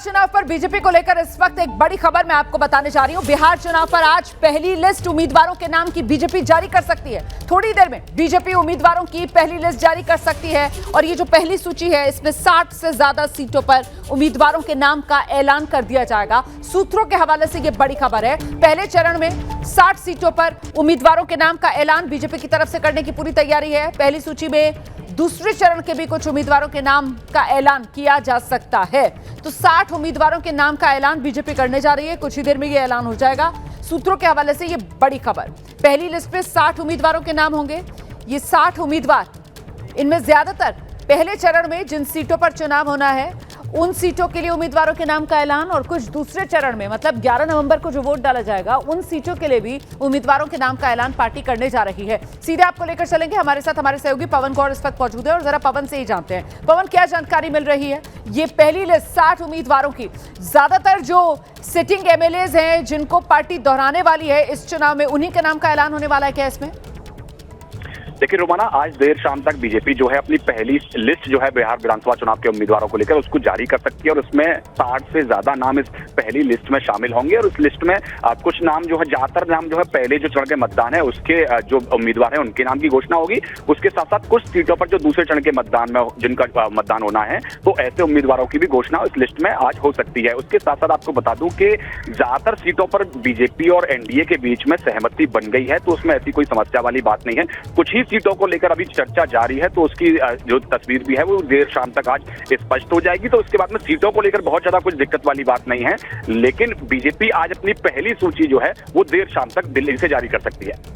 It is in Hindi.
चुनाव पर बीजेपी को लेकर इस वक्त एक बड़ी खबर मैं आपको बताने जा रही हूं। बिहार चुनाव पर आज पहली लिस्ट उम्मीदवारों के नाम की बीजेपी जारी कर सकती है। थोड़ी देर में बीजेपी उम्मीदवारों की पहली लिस्ट जारी कर सकती है और ये जो पहली सूची है इसमें 60 से ज्यादा सीटों पर उम्मीदवारों के नाम का ऐलान कर दिया जाएगा। सूत्रों के हवाले से ये बड़ी खबर है। पहले चरण में 60 सीटों पर उम्मीदवारों के नाम का ऐलान बीजेपी की तरफ से करने की पूरी तैयारी है। पहली सूची में दूसरे चरण के भी कुछ उम्मीदवारों के नाम का ऐलान किया जा सकता है। तो 60 उम्मीदवारों के नाम का ऐलान बीजेपी करने जा रही है। कुछ ही देर में यह ऐलान हो जाएगा। सूत्रों के हवाले से यह बड़ी खबर। पहली लिस्ट में 60 उम्मीदवारों के नाम होंगे। ये 60 उम्मीदवार, इनमें ज्यादातर पहले चरण में जिन सीटों पर चुनाव होना है उन सीटों के लिए उम्मीदवारों के नाम का ऐलान, और कुछ दूसरे चरण में मतलब 11 नवंबर को जो वोट डाला जाएगा उन सीटों के लिए भी उम्मीदवारों के नाम का ऐलान पार्टी करने जा रही है। सीधे आपको लेकर चलेंगे। हमारे साथ हमारे सहयोगी पवन गौड़ इस वक्त मौजूद है और जरा पवन से ही जानते हैं। पवन, क्या जानकारी मिल रही है? ये पहली लिस्ट 60 उम्मीदवारों की, ज्यादातर जो सिटिंग एमएलएज हैं जिनको पार्टी दोहराने वाली है इस चुनाव में, उन्हीं के नाम का ऐलान होने वाला है क्या इसमें? देखिए रोमाना, आज देर शाम तक बीजेपी जो है अपनी पहली लिस्ट जो है बिहार विधानसभा चुनाव के उम्मीदवारों को लेकर उसको जारी कर सकती है और उसमें 60 से ज्यादा नाम इस पहली लिस्ट में शामिल होंगे। और उस लिस्ट में कुछ नाम जो है, ज्यादातर नाम जो है पहले जो चरण के मतदान है उसके जो उम्मीदवार है उनके नाम की घोषणा होगी। उसके साथ साथ कुछ सीटों पर जो दूसरे चरण के मतदान में जिनका मतदान होना है तो ऐसे उम्मीदवारों की भी घोषणा इस लिस्ट में आज हो सकती है। उसके साथ साथ आपको बता दूं कि ज्यादातर सीटों पर बीजेपी और एनडीए के बीच में सहमति बन गई है, तो उसमें ऐसी कोई समस्या वाली बात नहीं है। कुछ ही सीटों को लेकर अभी चर्चा जारी है, तो उसकी जो तस्वीर भी है वो देर शाम तक आज स्पष्ट हो जाएगी। तो उसके बाद में सीटों को लेकर बहुत ज्यादा कुछ दिक्कत वाली बात नहीं है, लेकिन बीजेपी आज अपनी पहली सूची जो है वो देर शाम तक दिल्ली से जारी कर सकती है।